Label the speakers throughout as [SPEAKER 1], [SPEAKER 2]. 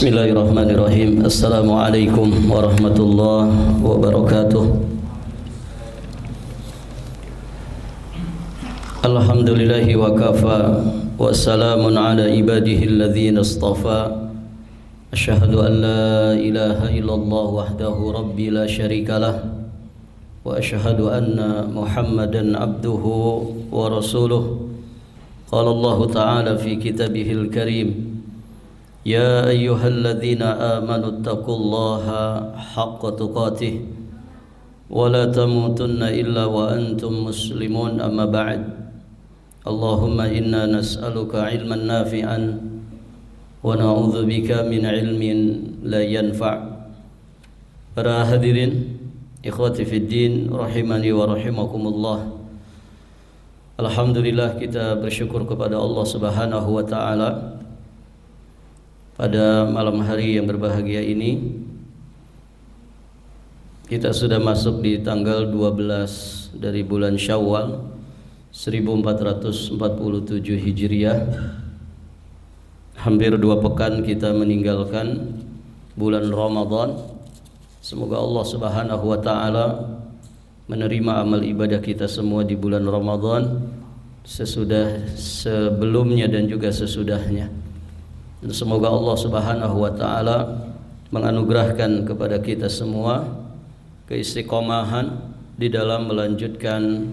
[SPEAKER 1] Bismillahirrahmanirrahim. Assalamualaikum warahmatullahi wabarakatuh. Alhamdulillahi wa kafa wa salamun ala ibadihi alladhina istafa. Asyhadu an la ilaha illallah wahdahu rabbi la syarikalah wa asyhadu anna Muhammadan abduhu wa rasuluh. Qala Allah ta'ala fi kitabihil karim, Ya ayyuhalladzina amanu taqullaha haqqa tuqatih wa la tamutunna illa wa antum muslimun, amma ba'd. Allahumma inna nas'aluka ilman nafi'an wa na'udzubika min ilmin la yanfa'. Para hadirin ikhwati fid din rahimani wa rahimakumullah, alhamdulillah kita bersyukur kepada Allah Subhanahu wa taala pada malam hari yang berbahagia ini. Kita sudah masuk di tanggal 12 dari bulan Syawal 1447 Hijriah. Hampir 2 pekan kita meninggalkan bulan Ramadan. Semoga Allah Subhanahu wa taala menerima amal ibadah kita semua di bulan Ramadan, sebelumnya dan juga sesudahnya. Dan semoga Allah Subhanahu wa taala menganugerahkan kepada kita semua keistiqomahan di dalam melanjutkan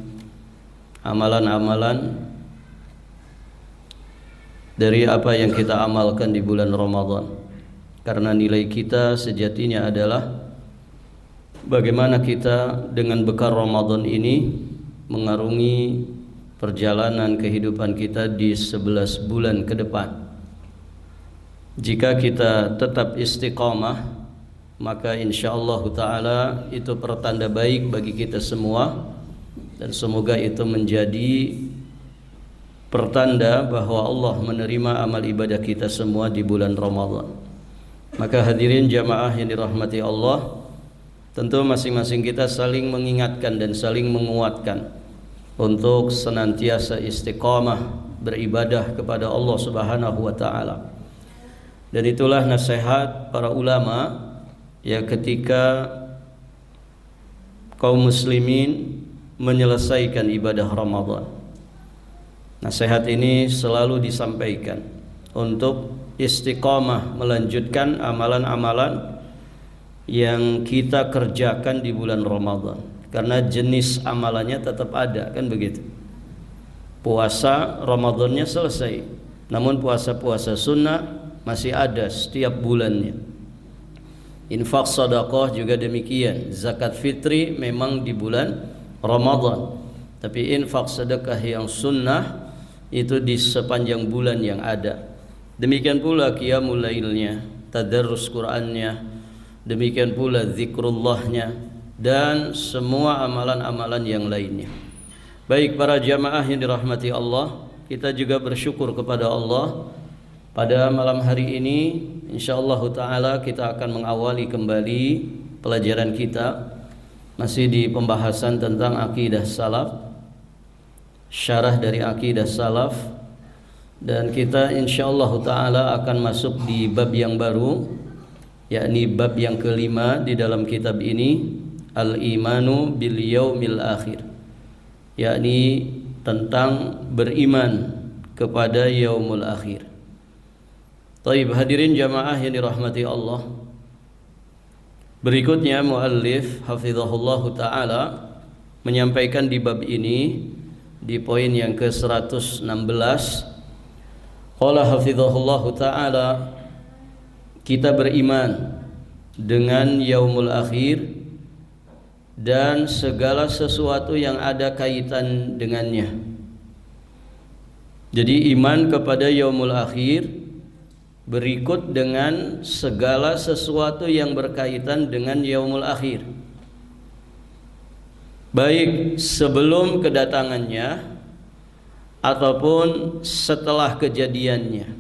[SPEAKER 1] amalan-amalan dari apa yang kita amalkan di bulan Ramadan. Karena nilai kita sejatinya adalah bagaimana kita dengan bekal Ramadan ini mengarungi perjalanan kehidupan kita di 11 bulan ke depan. Jika kita tetap istiqamah, maka insyaallah ta'ala itu pertanda baik bagi kita semua, dan semoga itu menjadi pertanda bahwa Allah menerima amal ibadah kita semua di bulan Ramadan. Maka hadirin jamaah yang dirahmati Allah, tentu masing-masing kita saling mengingatkan dan saling menguatkan untuk senantiasa istiqamah beribadah kepada Allah Subhanahu wa taala. Dan itulah nasihat para ulama ya ketika kaum muslimin menyelesaikan ibadah Ramadan. Nasihat ini selalu disampaikan untuk istiqamah melanjutkan amalan-amalan yang kita kerjakan di bulan Ramadan, karena jenis amalannya tetap ada, kan begitu. Puasa Ramadannya selesai, namun puasa-puasa sunnah masih ada setiap bulannya. Infak sedekah juga demikian. Zakat fitri memang di bulan Ramadan, tapi infak sedekah yang sunnah itu di sepanjang bulan yang ada. Demikian pula qiyamul lailnya, tadarrus Qur'annya, demikian pula zikrullahnya, dan semua amalan-amalan yang lainnya. Baik para jamaah yang dirahmati Allah, kita juga bersyukur kepada Allah. Pada malam hari ini insyaallah ta'ala kita akan mengawali kembali pelajaran kita, masih di pembahasan tentang akidah salaf, syarah dari akidah salaf. Dan kita insyaallah ta'ala akan masuk di bab yang baru, yakni bab yang kelima di dalam kitab ini, Al-imanu bil yaumil akhir, yakni tentang beriman kepada yaumul akhir. Taib, hadirin jamaah yang dirahmati Allah, berikutnya muallif hafizahullahu ta'ala menyampaikan di bab ini di poin yang ke-116. Qala hafizahullahu ta'ala, kita beriman dengan yaumul akhir dan segala sesuatu yang ada kaitan dengannya. Jadi iman kepada yaumul akhir berikut dengan segala sesuatu yang berkaitan dengan yaumul akhir, baik sebelum kedatangannya ataupun setelah kejadiannya.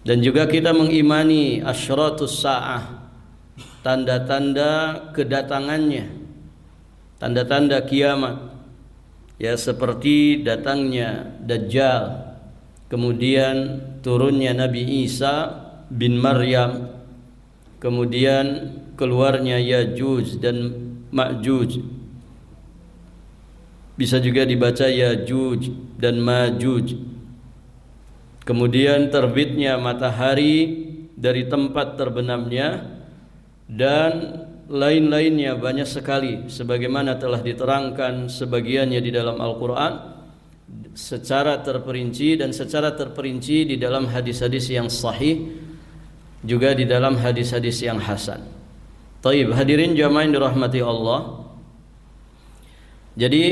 [SPEAKER 1] Dan juga kita mengimani asyratus sa'ah, tanda-tanda kedatangannya, tanda-tanda kiamat, ya seperti datangnya Dajjal, kemudian turunnya Nabi Isa, bin Maryam, kemudian keluarnya Yajuj dan Ma'juj, bisa juga dibaca Yajuj dan Majuj, kemudian terbitnya matahari dari tempat terbenamnya, dan lain-lainnya banyak sekali sebagaimana telah diterangkan sebagiannya di dalam Al-Quran secara terperinci, dan secara terperinci di dalam hadis-hadis yang sahih, juga di dalam hadis-hadis yang hasan. Taib, hadirin jamaah yang dirahmati Allah. Jadi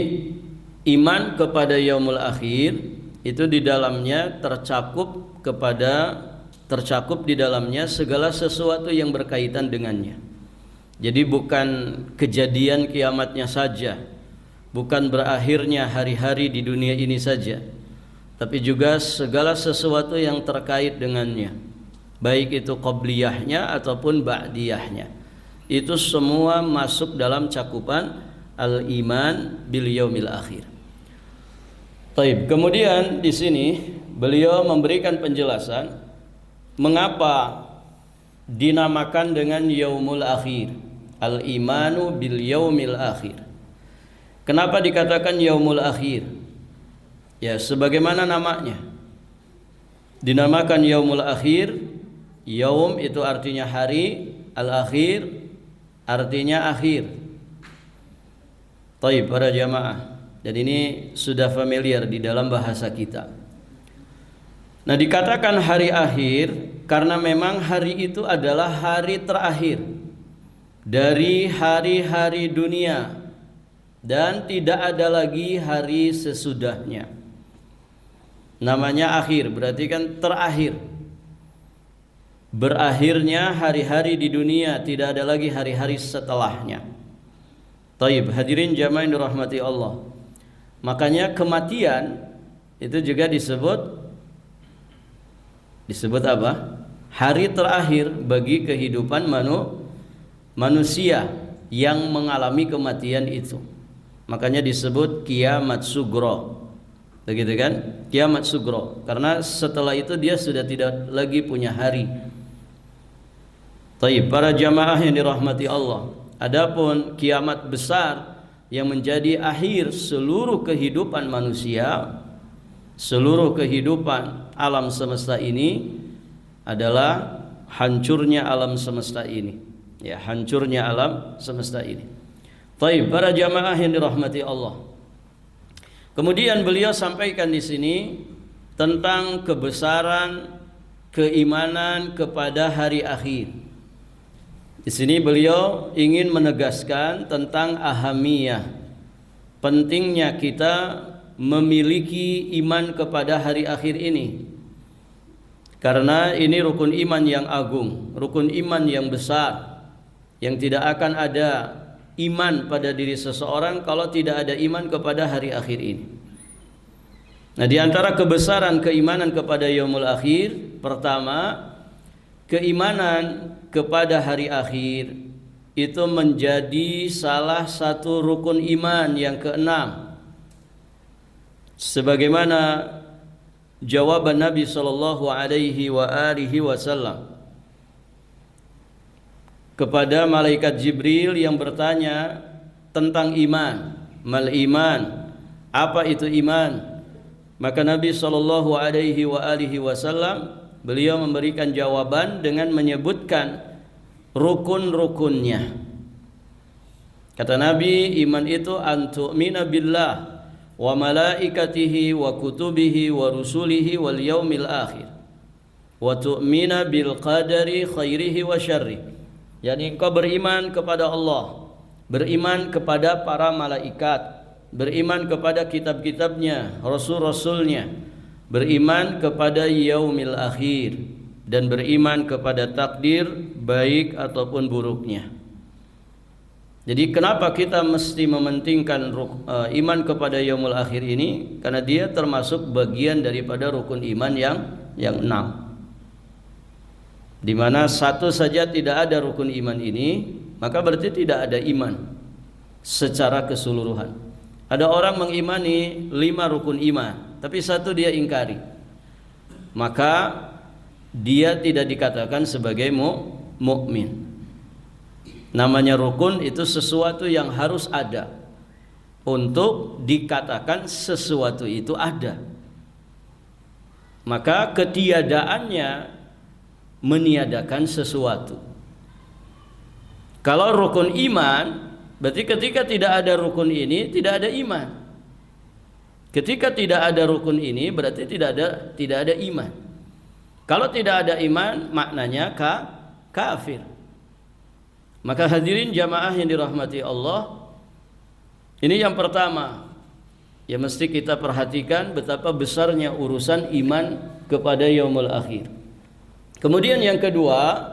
[SPEAKER 1] iman kepada yaumul akhir itu di dalamnya tercakup di dalamnya segala sesuatu yang berkaitan dengannya. Jadi bukan kejadian kiamatnya saja, bukan berakhirnya hari-hari di dunia ini saja, tapi juga segala sesuatu yang terkait dengannya, baik itu qabliyahnya ataupun ba'diyahnya. Itu semua masuk dalam cakupan al-iman bil yaumil akhir. Taib. Kemudian di sini beliau memberikan penjelasan mengapa dinamakan dengan yaumul akhir, al-imanu bil yaumil akhir. Kenapa dikatakan yaumul akhir? Ya, sebagaimana namanya. Dinamakan yaumul akhir. Yaum itu artinya hari, al-akhir artinya akhir. Taib, para jamaah. Dan ini sudah familiar di dalam bahasa kita. Nah, dikatakan hari akhir karena memang hari itu adalah hari terakhir dari hari-hari dunia, dan tidak ada lagi hari sesudahnya. Namanya akhir, berarti kan terakhir. Berakhirnya hari-hari di dunia, tidak ada lagi hari-hari setelahnya. Taib, hadirin jamaah yang dirahmati Allah. Makanya kematian itu juga disebut apa? Hari terakhir bagi kehidupan manusia yang mengalami kematian itu. Makanya disebut kiamat sugro. Begitu kan? Kiamat sugro. Karena setelah itu dia sudah tidak lagi punya hari. Taib, para jamaah yang dirahmati Allah. Adapun kiamat besar yang menjadi akhir seluruh kehidupan manusia, seluruh kehidupan alam semesta ini adalah hancurnya alam semesta ini. Ya, hancurnya alam semesta ini. Taib, para jamaah yang dirahmati Allah. Kemudian beliau sampaikan di sini tentang kebesaran keimanan kepada hari akhir. Di sini beliau ingin menegaskan tentang ahamiyah, pentingnya kita memiliki iman kepada hari akhir ini. Karena ini rukun iman yang agung, rukun iman yang besar, yang tidak akan ada iman pada diri seseorang kalau tidak ada iman kepada hari akhir ini. Nah, di antara kebesaran keimanan kepada yaumul akhir, pertama, keimanan kepada hari akhir itu menjadi salah satu rukun iman yang keenam. Sebagaimana jawaban Nabi sallallahu alaihi wasallam kepada malaikat Jibril yang bertanya tentang iman. Mal iman? Apa itu iman? Maka Nabi sallallahu alaihi wasallam beliau memberikan jawaban dengan menyebutkan rukun-rukunnya. Kata Nabi, iman itu an tu'mina billah wa malaikatihi wa kutubihi wa rusulihi wal yaumil akhir wa tu'mina bil qadari khairihi wa syarri. Yani engkau beriman kepada Allah, beriman kepada para malaikat, beriman kepada kitab-kitabnya, rasul-rasulnya, beriman kepada yaumil akhir, dan beriman kepada takdir baik ataupun buruknya. Jadi kenapa kita mesti mementingkan iman kepada yaumul akhir ini? Karena dia termasuk bagian daripada rukun iman yang 6. Di mana satu saja tidak ada rukun iman ini, maka berarti tidak ada iman secara keseluruhan. Ada orang mengimani 5 rukun iman, tapi satu dia ingkari. Maka dia tidak dikatakan sebagai mukmin. Namanya rukun itu sesuatu yang harus ada untuk dikatakan sesuatu itu ada. Maka ketiadaannya meniadakan sesuatu. Kalau rukun iman, berarti ketika tidak ada rukun ini tidak ada iman. Ketika tidak ada rukun ini berarti tidak ada iman. Kalau tidak ada iman maknanya kafir. Maka hadirin jamaah yang dirahmati Allah, ini yang pertama yang mesti kita perhatikan betapa besarnya urusan iman kepada yaumul akhir. Kemudian yang kedua,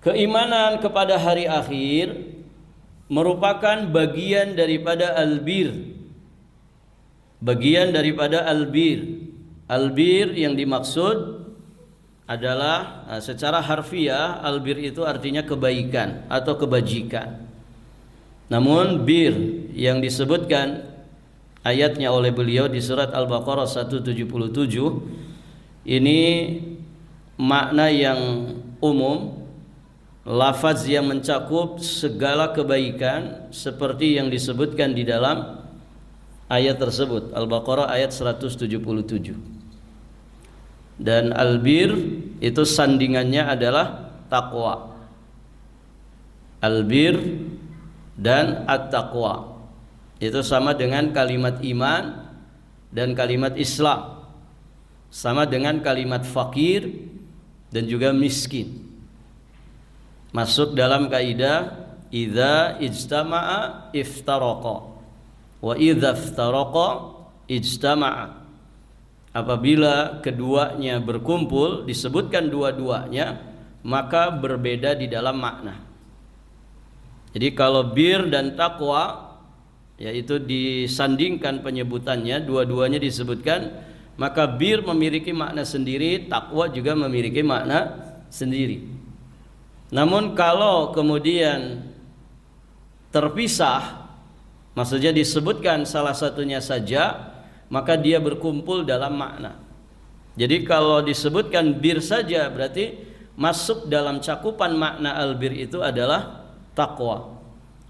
[SPEAKER 1] keimanan kepada hari akhir merupakan bagian daripada albir. Bagian daripada albir. Albir yang dimaksud adalah secara harfiah albir itu artinya kebaikan atau kebajikan. Namun bir yang disebutkan ayatnya oleh beliau di surat Al-Baqarah 177 ini makna yang umum, lafaz yang mencakup segala kebaikan seperti yang disebutkan di dalam ayat tersebut, Al-Baqarah ayat 177. Dan albir itu sandingannya adalah taqwa. Albir dan at-taqwa itu sama dengan kalimat iman dan kalimat Islam, sama dengan kalimat fakir dan juga miskin. Masuk dalam kaidah idza ijtama'a iftaraqa wa idza iftaraqa ijtama'a. Apabila keduanya berkumpul, disebutkan dua-duanya, maka berbeda di dalam makna. Jadi kalau bir dan takwa, yaitu disandingkan penyebutannya, dua-duanya disebutkan, maka bir memiliki makna sendiri, takwa juga memiliki makna sendiri. Namun kalau kemudian terpisah, maksudnya disebutkan salah satunya saja, maka dia berkumpul dalam makna. Jadi kalau disebutkan bir saja berarti masuk dalam cakupan makna albir itu adalah takwa.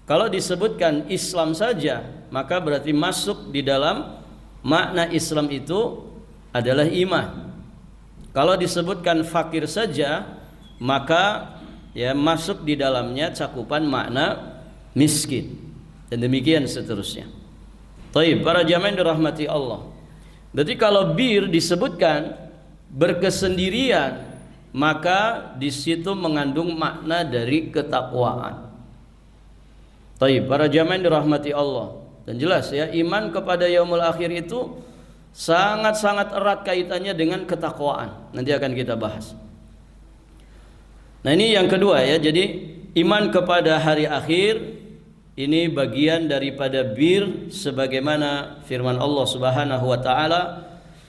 [SPEAKER 1] Kalau disebutkan Islam saja maka berarti masuk di dalam makna Islam itu adalah iman. Kalau disebutkan fakir saja maka ya masuk di dalamnya cakupan makna miskin, dan demikian seterusnya. Taib, para jamaah yang dirahmati Allah. Berarti kalau bir disebutkan berkesendirian, maka di situ mengandung makna dari ketakwaan. Taib, para jamaah yang dirahmati Allah. Dan jelas ya, iman kepada yaumul akhir itu sangat-sangat erat kaitannya dengan ketakwaan. Nanti akan kita bahas. Nah, ini yang kedua ya. Jadi iman kepada hari akhir ini bagian daripada bir, sebagaimana firman Allah Subhanahu wa taala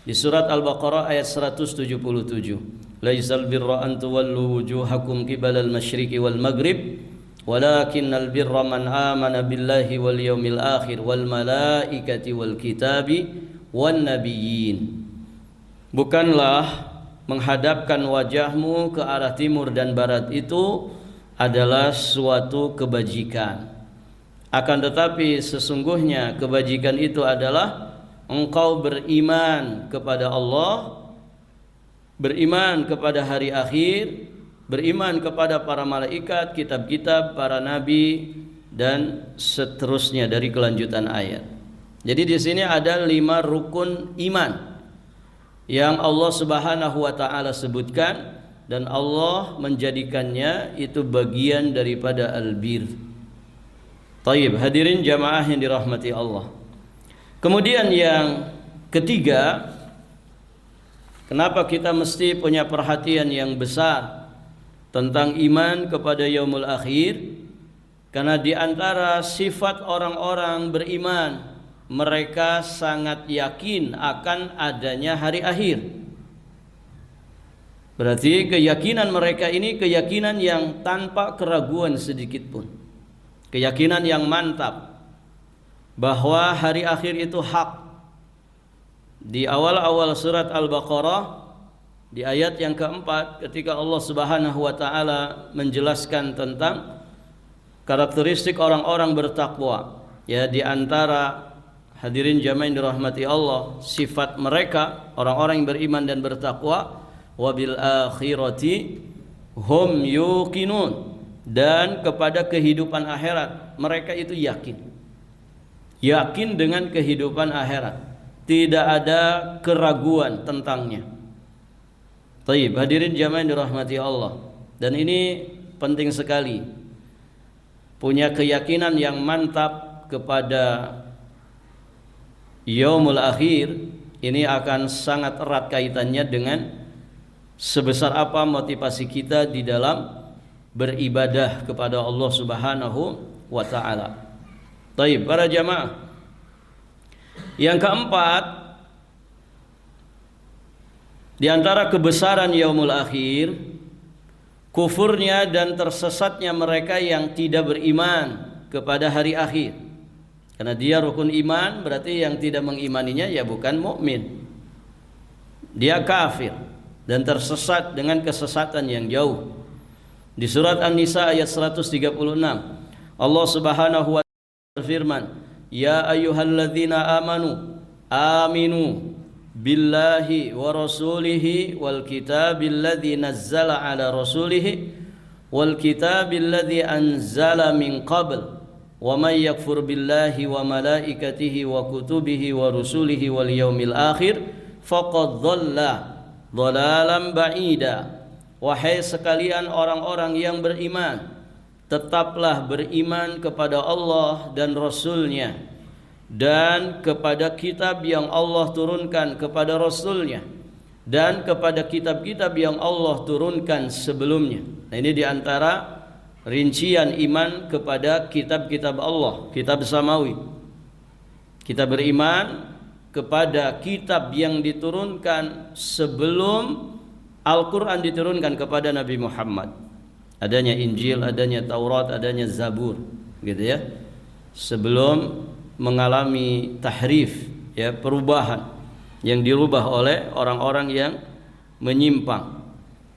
[SPEAKER 1] di surat Al-Baqarah ayat 177. Laisal birra an tuwallu wujuhakum qibalal masyriqi wal maghrib, walakinnal birra man amana billahi wal yaumil akhir wal malaikati wal kitabi wan nabiyyin. Bukanlah menghadapkan wajahmu ke arah timur dan barat itu adalah suatu kebajikan. Akan tetapi sesungguhnya kebajikan itu adalah engkau beriman kepada Allah, beriman kepada hari akhir, beriman kepada para malaikat, kitab-kitab, para nabi, dan seterusnya dari kelanjutan ayat. Jadi di sini ada 5 rukun iman yang Allah Subhanahu wa taala sebutkan, dan Allah menjadikannya itu bagian daripada albir. Taib, hadirin jamaah yang dirahmati Allah. Kemudian yang ketiga, kenapa kita mesti punya perhatian yang besar tentang iman kepada yaumul akhir? Karena di antara sifat orang-orang beriman, mereka sangat yakin akan adanya hari akhir. Berarti keyakinan mereka ini keyakinan yang tanpa keraguan sedikit pun. Keyakinan yang mantap bahwa hari akhir itu hak. Di awal-awal surat Al-Baqarah Di ayat yang keempat ketika Allah Subhanahu wa taala menjelaskan tentang karakteristik orang-orang bertakwa, ya, di antara hadirin jamaah yang dirahmati Allah, sifat mereka orang-orang yang beriman dan bertakwa, wabil akhirati hum yuqinun, dan kepada kehidupan akhirat mereka itu yakin dengan kehidupan akhirat, tidak ada keraguan tentangnya. Taib, hadirin jamaah yang dirahmati Allah, dan ini penting sekali, punya keyakinan yang mantap kepada yaumul akhir. Ini akan sangat erat kaitannya dengan sebesar apa motivasi kita di dalam beribadah kepada Allah Subhanahu wa taala. Taib, para jamaah, yang keempat di antara kebesaran yaumul akhir, kufurnya dan tersesatnya mereka yang tidak beriman kepada hari akhir. Karena dia rukun iman, berarti yang tidak mengimaninya ya bukan mukmin. Dia kafir dan tersesat dengan kesesatan yang jauh. Di surat An-Nisa ayat 136, Allah Subhanahu wa taala berfirman, "Ya ayyuhalladzina aminu billahi wa rasulihi wal kitabil ladzi nazzala ala rasulihi wal kitabil ladzi anzala min qabl wa may yakfur billahi wa malaikatihi wa kutubihi wa rusulihi wal yaumil akhir faqad dhalla dhalalan ba'ida." Wahai sekalian orang-orang yang beriman, tetaplah beriman kepada Allah dan Rasul-Nya, dan kepada kitab yang Allah turunkan kepada Rasul-Nya, dan kepada kitab-kitab yang Allah turunkan sebelumnya. Nah, ini diantara rincian iman kepada kitab-kitab Allah, kitab samawi. Kita beriman kepada kitab yang diturunkan sebelum Al-Quran diturunkan kepada Nabi Muhammad. Adanya Injil, adanya Taurat, adanya Zabur, gitu ya. Sebelum mengalami tahrif, ya, perubahan yang dirubah oleh orang-orang yang menyimpang.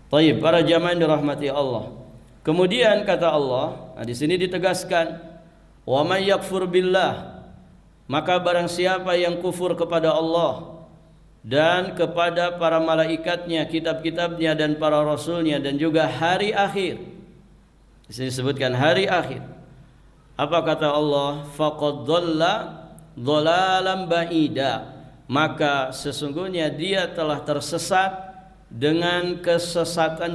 [SPEAKER 1] Baik, para jamaah yang dirahmati Allah. Kemudian kata Allah, nah di sini ditegaskan, wa may yakfur billah, maka barang siapa yang kufur kepada Allah dan kepada para malaikatnya, kitab-kitabnya dan para rasulnya, dan juga hari akhir. Di sini disebutkan hari akhir. Apa kata Allah? Faqad dhalla dhalalan ba'ida, maka sesungguhnya dia telah tersesat dengan kesesatan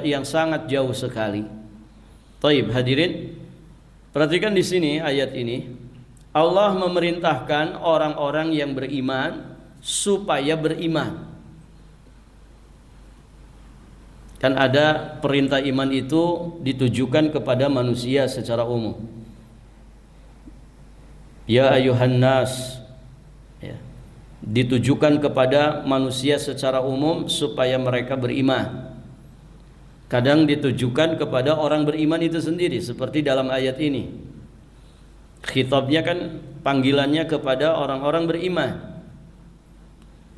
[SPEAKER 1] yang sangat jauh sekali. Taib, hadirin, perhatikan di sini ayat ini. Allah memerintahkan orang-orang yang beriman supaya beriman. Kan ada perintah iman itu ditujukan kepada manusia secara umum. Ya ayuhan nas, ya, ditujukan kepada manusia secara umum supaya mereka beriman. Kadang ditujukan kepada orang beriman itu sendiri, seperti dalam ayat ini. Khitabnya kan panggilannya kepada orang-orang beriman.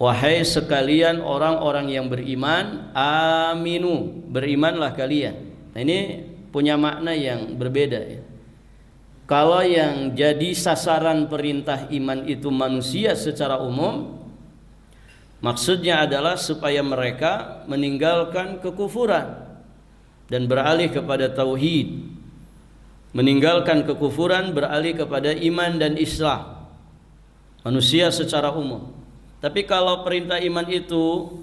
[SPEAKER 1] Wahai sekalian orang-orang yang beriman, aminu, berimanlah kalian. Nah, ini punya makna yang berbeda, ya. Kalau yang jadi sasaran perintah iman itu manusia secara umum, maksudnya adalah supaya mereka meninggalkan kekufuran dan beralih kepada tauhid. Meninggalkan kekufuran, beralih kepada iman dan Islam. Manusia secara umum. Tapi kalau perintah iman itu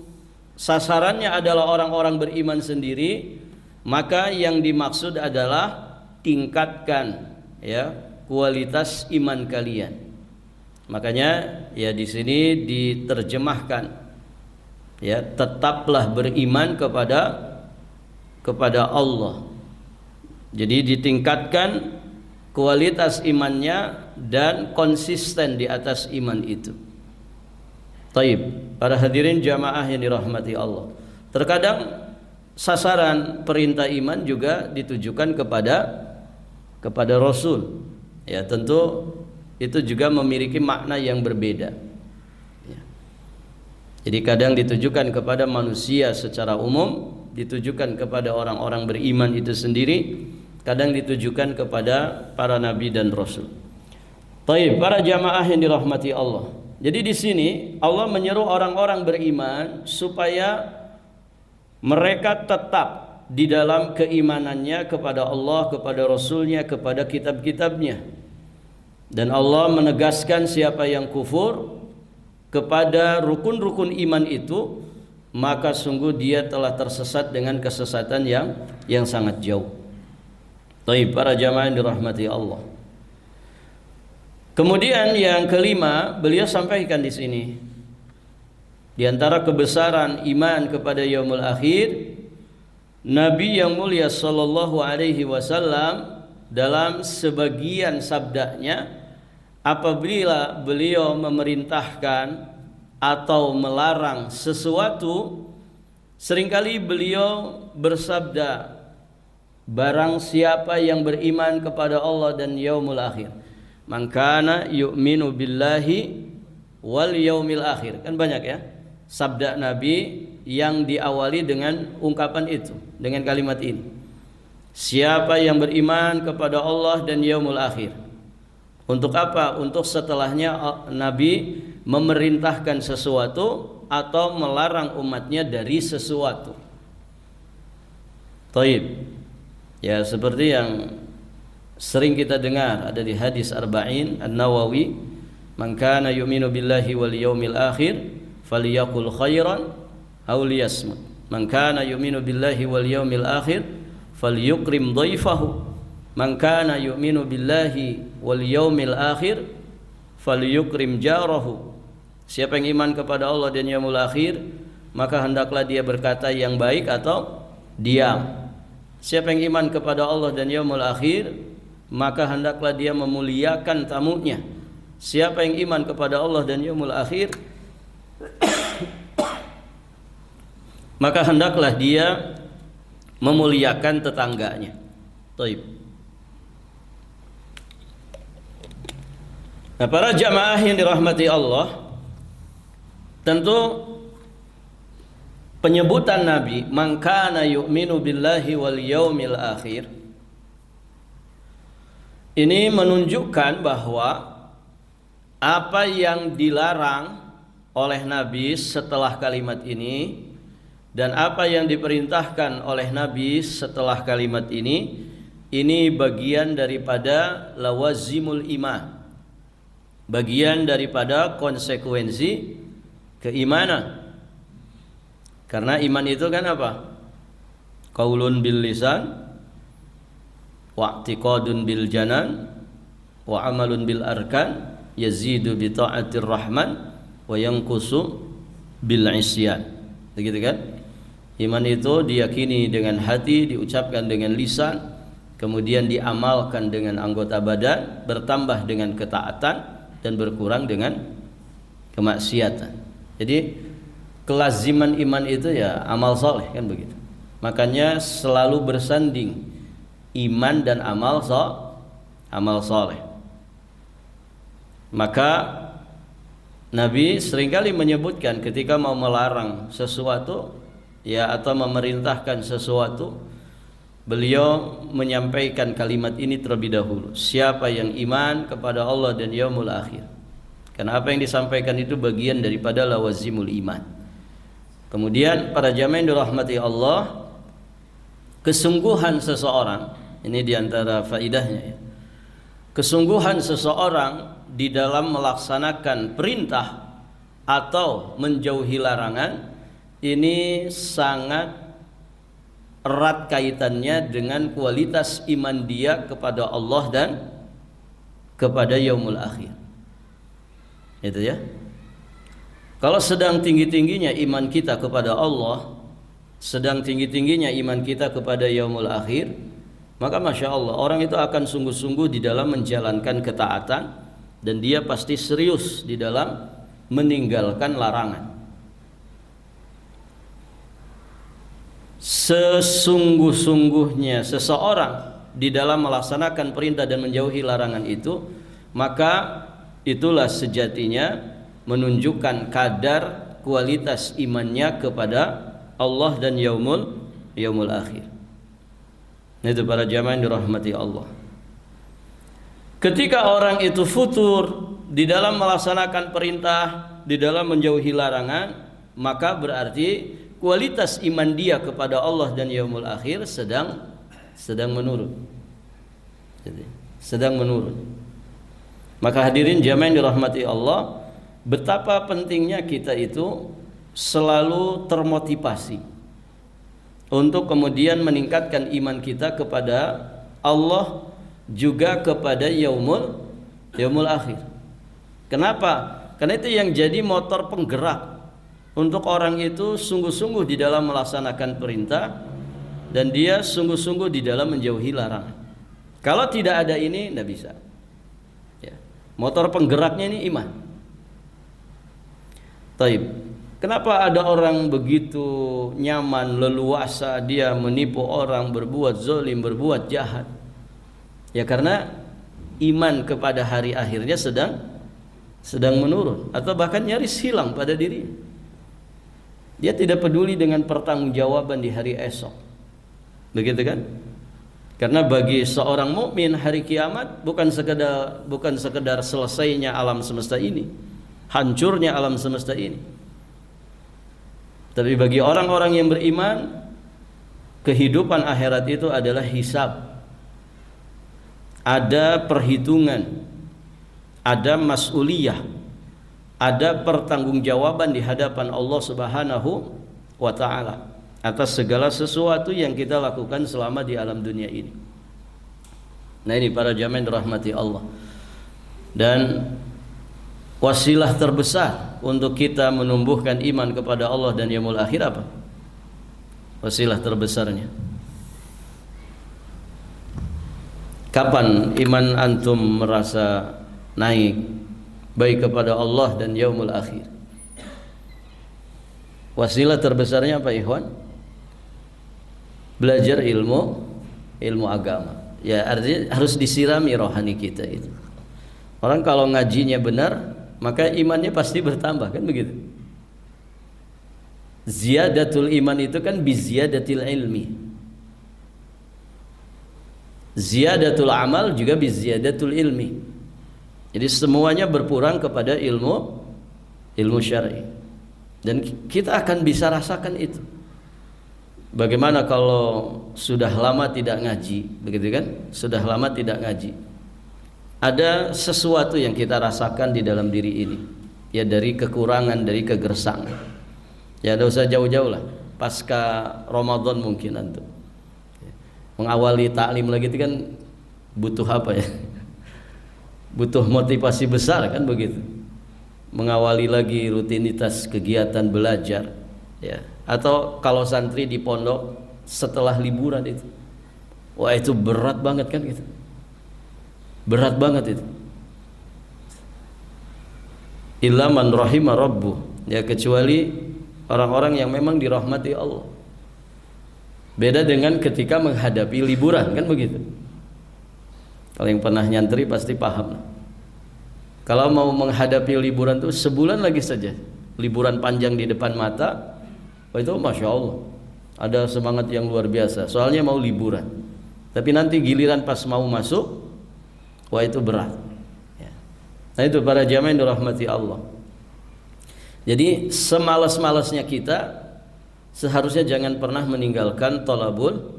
[SPEAKER 1] sasarannya adalah orang-orang beriman sendiri, maka yang dimaksud adalah tingkatkan, ya, kualitas iman kalian. Makanya ya di sini diterjemahkan, ya, tetaplah beriman kepada Allah. Jadi ditingkatkan kualitas imannya dan konsisten di atas iman itu. Taib, para hadirin jamaah yang dirahmati Allah. Terkadang sasaran perintah iman juga ditujukan kepada Rasul. Ya, tentu itu juga memiliki makna yang berbeda. Ya. Jadi kadang ditujukan kepada manusia secara umum, ditujukan kepada orang-orang beriman itu sendiri, kadang ditujukan kepada para nabi dan rasul. Baik, para jamaah yang dirahmati Allah. Jadi di sini Allah menyeru orang-orang beriman supaya mereka tetap di dalam keimanannya kepada Allah, kepada Rasulnya, kepada kitab-kitabnya. Dan Allah menegaskan siapa yang kufur kepada rukun-rukun iman itu, maka sungguh dia telah tersesat dengan kesesatan yang sangat jauh. Baik, para jamaah yang dirahmati Allah. Kemudian yang kelima, beliau sampaikan di sini, di antara kebesaran iman kepada yaumul akhir, Nabi yang mulia sallallahu alaihi wasallam dalam sebagian sabdanya, apabila beliau memerintahkan atau melarang sesuatu, seringkali beliau bersabda, barang siapa yang beriman kepada Allah dan yaumul akhir, man kana yu'minu billahi wal yaumil akhir. Kan banyak ya sabda Nabi yang diawali dengan ungkapan itu, dengan kalimat ini. Siapa yang beriman kepada Allah dan yaumul akhir. Untuk apa? Untuk setelahnya Nabi memerintahkan sesuatu atau melarang umatnya dari sesuatu. Taib. Ya, seperti yang sering kita dengar ada di hadis Arba'in An-Nawawi, man kana yu'minu billahi wal yaumil akhir falyaqul khairan aw liyasmut. Man kana yu'minu billahi wal yaumil akhir falyukrim dhaifahu. Man kana yu'minu billahi wal yaumil akhir falyukrim jarahu. Siapa yang iman kepada Allah dan yaumul akhir, maka hendaklah dia berkata yang baik atau diam. Siapa yang iman kepada Allah dan yaumul akhir, maka hendaklah dia memuliakan tamunya. Siapa yang iman kepada Allah dan yaumul akhir, maka hendaklah dia memuliakan tetangganya. Taib. Nah, para jamaah yang dirahmati Allah, tentu penyebutan Nabi man kana yu'minu billahi wal yaumil akhir ini menunjukkan bahwa apa yang dilarang oleh Nabi setelah kalimat ini dan apa yang diperintahkan oleh Nabi setelah kalimat ini bagian daripada lawazimul iman, bagian daripada konsekuensi keimanan. Karena iman itu kan apa? Qaulun bil lisan wa i'tiqadun bil janan wa amalun bil arkan yazidu bi ta'atir rahman wa yanqusu bil isyan. Begitu kan? Iman itu diyakini dengan hati, diucapkan dengan lisan, kemudian diamalkan dengan anggota badan, bertambah dengan ketaatan dan berkurang dengan kemaksiatan. Jadi kelaziman iman itu ya amal soleh, kan begitu. Makanya selalu bersanding iman dan amal soleh. Maka Nabi seringkali menyebutkan ketika mau melarang sesuatu ya atau memerintahkan sesuatu, beliau menyampaikan kalimat ini terlebih dahulu. Siapa yang iman kepada Allah dan yaumul akhir. Karena apa yang disampaikan itu bagian daripada lawazimul iman. Kemudian para jamaah yang dirahmati Allah, kesungguhan seseorang, ini diantara faidahnya ya, kesungguhan seseorang di dalam melaksanakan perintah atau menjauhi larangan ini sangat erat kaitannya dengan kualitas iman dia kepada Allah dan kepada yaumul akhir. Itu ya. Kalau sedang tinggi-tingginya iman kita kepada Allah, sedang tinggi-tingginya iman kita kepada yaumul akhir, maka Masya Allah orang itu akan sungguh-sungguh di dalam menjalankan ketaatan dan dia pasti serius di dalam meninggalkan larangan. Sesungguh-sungguhnya seseorang di dalam melaksanakan perintah dan menjauhi larangan itu, maka itulah sejatinya menunjukkan kadar kualitas imannya kepada Allah dan yaumul akhir. Itu para jamaah yang dirahmati Allah. Ketika orang itu futur di dalam melaksanakan perintah, di dalam menjauhi larangan, maka berarti kualitas iman dia kepada Allah dan yaumul akhir sedang menurun. Jadi, sedang menurun. Maka hadirin jamaah yang dirahmati Allah, betapa pentingnya kita itu selalu termotivasi untuk kemudian meningkatkan iman kita kepada Allah, juga kepada yaumul akhir. Kenapa? Karena itu yang jadi motor penggerak untuk orang itu sungguh-sungguh di dalam melaksanakan perintah dan dia sungguh-sungguh di dalam menjauhi larangan. Kalau tidak ada ini, tidak bisa. Ya. Motor penggeraknya ini iman. Taib. Kenapa ada orang begitu nyaman, leluasa dia menipu orang, berbuat zalim, berbuat jahat? Ya karena iman kepada hari akhirnya sedang menurun atau bahkan nyaris hilang pada diri. Dia tidak peduli dengan pertanggungjawaban di hari esok. Begitu kan? Karena bagi seorang mukmin hari kiamat bukan sekedar selesainya alam semesta ini, hancurnya alam semesta ini. Tapi bagi orang-orang yang beriman, kehidupan akhirat itu adalah hisab. Ada perhitungan, ada mas'uliyah, ada pertanggungjawaban di hadapan Allah Subhanahu wa ta'ala atas segala sesuatu yang kita lakukan selama di alam dunia ini. Nah ini para jamaah yang dirahmati Allah. Dan wasilah terbesar untuk kita menumbuhkan iman kepada Allah dan yaumul akhir apa? Wasilah terbesarnya. Kapan iman antum merasa naik baik kepada Allah dan yaumul akhir? Wasilah terbesarnya apa ikhwan? Belajar ilmu agama. Ya artinya harus disirami rohani kita itu. Orang kalau ngajinya benar, maka imannya pasti bertambah, kan begitu? Ziyadatul iman itu kan biziyadatil ilmi. Ziyadatul amal juga biziyadatul ilmi. Jadi semuanya berkurang kepada ilmu syar'i. Dan kita akan bisa rasakan itu. Bagaimana kalau sudah lama tidak ngaji, begitu kan? Sudah lama tidak ngaji. Ada sesuatu yang kita rasakan di dalam diri ini. Ya dari kekurangan, dari kegersangan. Ya tidak usah jauh-jauh lah. Pasca Ramadan mungkin antum. Mengawali taklim lagi itu kan butuh apa ya? Butuh motivasi besar kan begitu. Mengawali lagi rutinitas kegiatan belajar ya. Atau kalau santri di pondok setelah liburan itu. Wah itu berat banget kan gitu. Berat banget itu. Illa man rahima rabbuh. Ya kecuali orang-orang yang memang dirahmati Allah. Beda dengan ketika menghadapi liburan kan begitu. Kalau yang pernah nyantri pasti paham. Kalau mau menghadapi liburan itu sebulan lagi saja, liburan panjang di depan mata, itu masya Allah ada semangat yang luar biasa. Soalnya mau liburan. Tapi nanti giliran pas mau masuk, wah itu berat. Ya. Nah itu para jamaah yang dirahmati Allah. Jadi semalas-malasnya kita seharusnya jangan pernah meninggalkan tolabul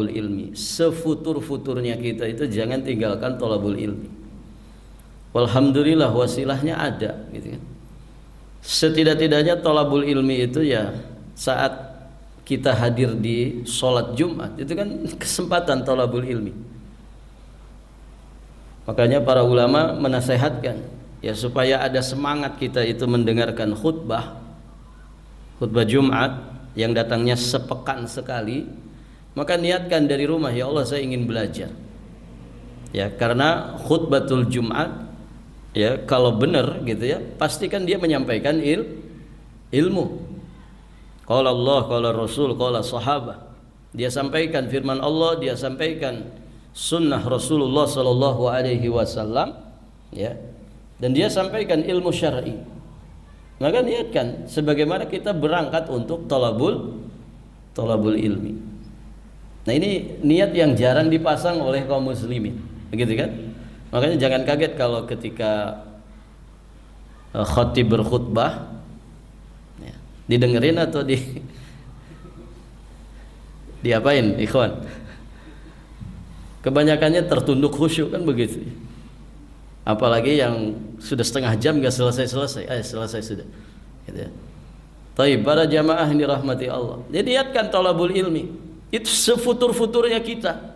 [SPEAKER 1] ilmi. Sefutur-futurnya kita itu jangan tinggalkan tolabul ilmi. Walhamdulillah wasilahnya ada gitu kan. Setidak-tidaknya tolabul ilmi itu ya saat kita hadir di sholat Jumat itu kan kesempatan tolabul ilmi. Makanya para ulama menasehatkan ya supaya ada semangat kita itu mendengarkan khutbah Jumat yang datangnya sepekan sekali, maka niatkan dari rumah, ya Allah saya ingin belajar. Ya, karena khutbatul Jumat ya kalau benar gitu ya, pastikan dia menyampaikan ilmu. Qala Allah, qala Rasul, qala sahabat. Dia sampaikan firman Allah, dia sampaikan sunnah Rasulullah sallallahu alaihi wasallam ya. Dan dia sampaikan ilmu syar'i. Maka niatkan sebagaimana kita berangkat untuk thalabul ilmi. Nah, ini niat yang jarang dipasang oleh kaum muslimin, begitu kan? Makanya jangan kaget kalau ketika khatib berkhutbah, ya, didengerin atau diapain, ikhwan? Kebanyakannya tertunduk khusyuk kan begitu. Apalagi yang sudah setengah jam gak selesai, selesai sudah. Gitu ya. Taib, para jamaah yang dirahmati Allah. Jadi niatkan thalabul ilmi. Itu sefutur-futurnya kita.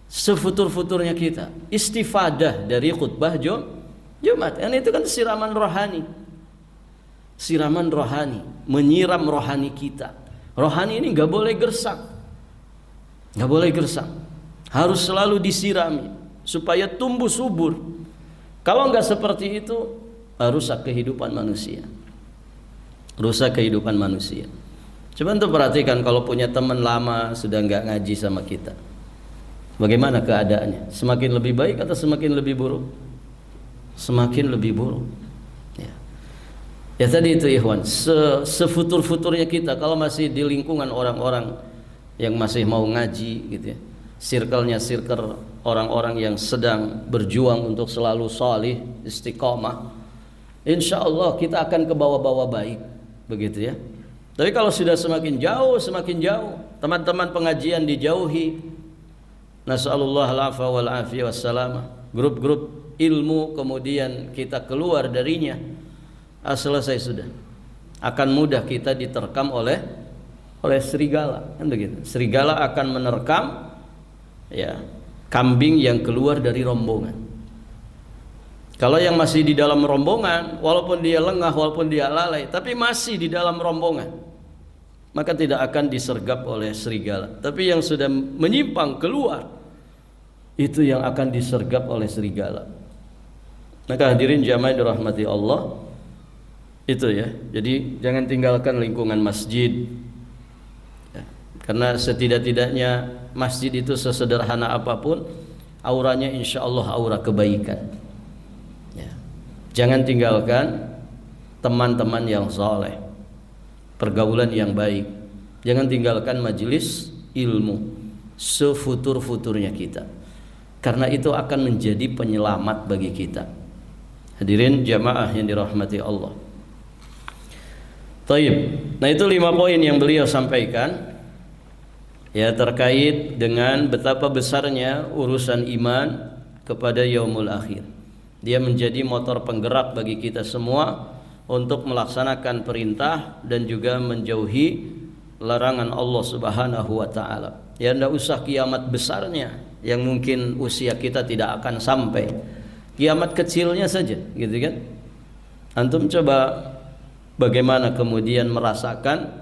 [SPEAKER 1] Sefutur-futurnya kita. Istifadah dari khutbah Jumat. Dan itu kan siraman rohani. Siraman rohani, menyiram rohani kita. Rohani ini gak boleh gersang. Gak boleh gersang. Harus selalu disirami supaya tumbuh subur. Kalau enggak seperti itu, rusak kehidupan manusia. Rusak kehidupan manusia. Coba untuk perhatikan kalau punya teman lama sudah enggak ngaji sama kita. Bagaimana keadaannya? Semakin lebih baik atau semakin lebih buruk? Semakin lebih buruk. Ya tadi itu ikhwan, sefutur-futurnya kita kalau masih di lingkungan orang-orang yang masih mau ngaji gitu ya. Circle-nya circle orang-orang yang sedang berjuang untuk selalu salih, istiqomah. Insya Allah kita akan ke bawah-bawah baik, begitu ya. Tapi kalau sudah semakin jauh, teman-teman pengajian dijauhi. Nasallallahu al-afwa wal afiyah wassalamah. Grup-grup ilmu kemudian kita keluar darinya. Selesai sudah. Akan mudah kita diterkam oleh serigala, kan begitu. Serigala akan menerkam ya kambing yang keluar dari rombongan. Kalau yang masih di dalam rombongan, walaupun dia lengah, walaupun dia lalai, tapi masih di dalam rombongan, maka tidak akan disergap oleh serigala. Tapi yang sudah menyimpang keluar, itu yang akan disergap oleh serigala. Maka hadirin jamaah dirahmati Allah, itu ya. Jadi jangan tinggalkan lingkungan masjid. Karena setidak-tidaknya masjid itu sesederhana apapun, auranya insya Allah aura kebaikan ya. Jangan tinggalkan teman-teman yang soleh, pergaulan yang baik. Jangan tinggalkan majelis ilmu sefutur-futurnya kita, karena itu akan menjadi penyelamat bagi kita. Hadirin jamaah yang dirahmati Allah. Taib. Nah, itu 5 poin yang beliau sampaikan ya terkait dengan betapa besarnya urusan iman kepada yaumul akhir. Dia menjadi motor penggerak bagi kita semua untuk melaksanakan perintah dan juga menjauhi larangan Allah Subhanahu wa taala. Ya enggak usah kiamat besarnya yang mungkin usia kita tidak akan sampai. Kiamat kecilnya saja, gitu kan? Antum coba bagaimana kemudian merasakan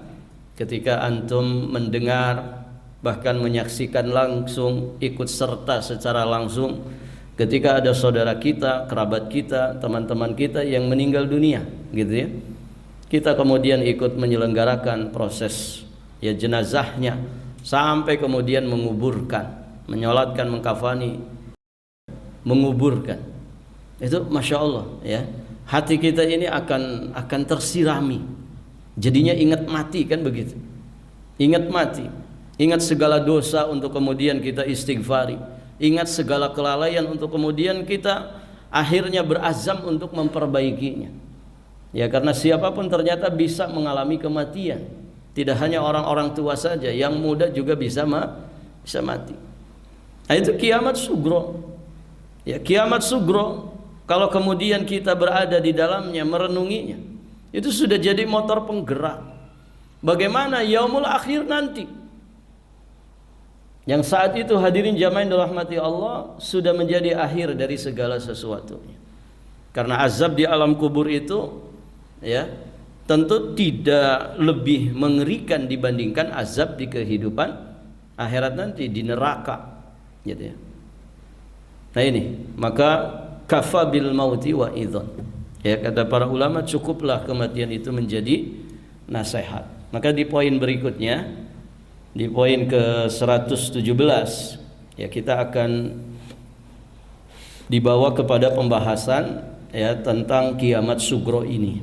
[SPEAKER 1] ketika antum mendengar bahkan menyaksikan langsung, ikut serta secara langsung ketika ada saudara kita, kerabat kita, teman-teman kita yang meninggal dunia, gitu ya. Kita kemudian ikut menyelenggarakan proses ya jenazahnya sampai kemudian menguburkan, menyolatkan, mengkafani, menguburkan. Itu masya Allah ya. Hati kita ini akan tersirami. Jadinya ingat mati kan begitu. Ingat mati. Ingat segala dosa untuk kemudian kita istighfari. Ingat segala kelalaian untuk kemudian kita akhirnya berazam untuk memperbaikinya. Ya karena siapapun ternyata bisa mengalami kematian. Tidak hanya orang-orang tua saja, yang muda juga bisa mati. Nah, itu kiamat sugro. Ya kiamat sugro kalau kemudian kita berada di dalamnya merenunginya, itu sudah jadi motor penggerak. Bagaimana yaumul akhir nanti? Yang saat itu hadirin jamaah yang dirahmati Allah sudah menjadi akhir dari segala sesuatunya. Karena azab di alam kubur itu ya tentu tidak lebih mengerikan dibandingkan azab di kehidupan akhirat nanti di neraka, gitu ya. Nah ini, maka kafa bil mauti wa idzan. Ya kata para ulama, cukuplah kematian itu menjadi nasihat. Maka di poin berikutnya, di poin ke-117 ya kita akan dibawa kepada pembahasan ya tentang kiamat sugro ini.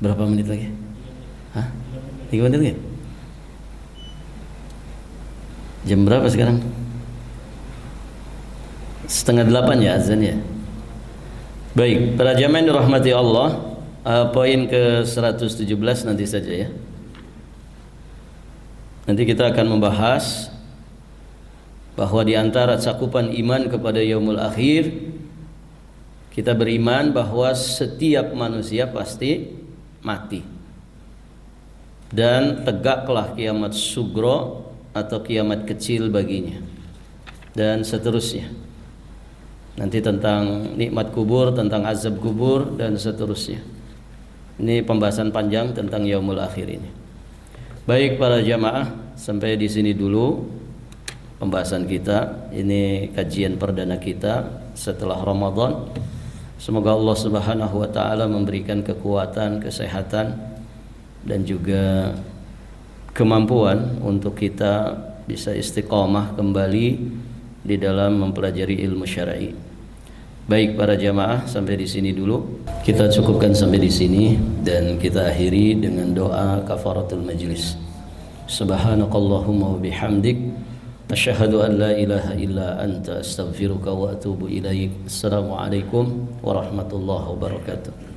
[SPEAKER 1] Berapa menit lagi? Hah? 3 menit lagi? Jam berapa sekarang? 7:30 ya azan ya. Baik, para jamaah yang dirahmati Allah, poin ke 117 nanti saja ya. Nanti kita akan membahas bahwa di antara cakupan iman kepada yaumul akhir, kita beriman bahwa setiap manusia pasti mati. Dan tegaklah kiamat sugro atau kiamat kecil baginya. Dan seterusnya. Nanti tentang nikmat kubur, tentang azab kubur dan seterusnya. Ini pembahasan panjang tentang yaumul akhir ini. Baik para jamaah, sampai di sini dulu pembahasan kita. Ini kajian perdana kita setelah Ramadan. Semoga Allah Subhanahu wa taala memberikan kekuatan, kesehatan dan juga kemampuan untuk kita bisa istiqomah kembali di dalam mempelajari ilmu syar'i. Baik para jamaah, sampai di sini dulu. Kita cukupkan sampai di sini dan kita akhiri dengan doa kafaratul majlis. Subhanakallahumma wa bihamdik asyhadu an la ilaha illa anta astaghfiruka wa atubu ilaik. Assalamualaikum warahmatullahi wabarakatuh.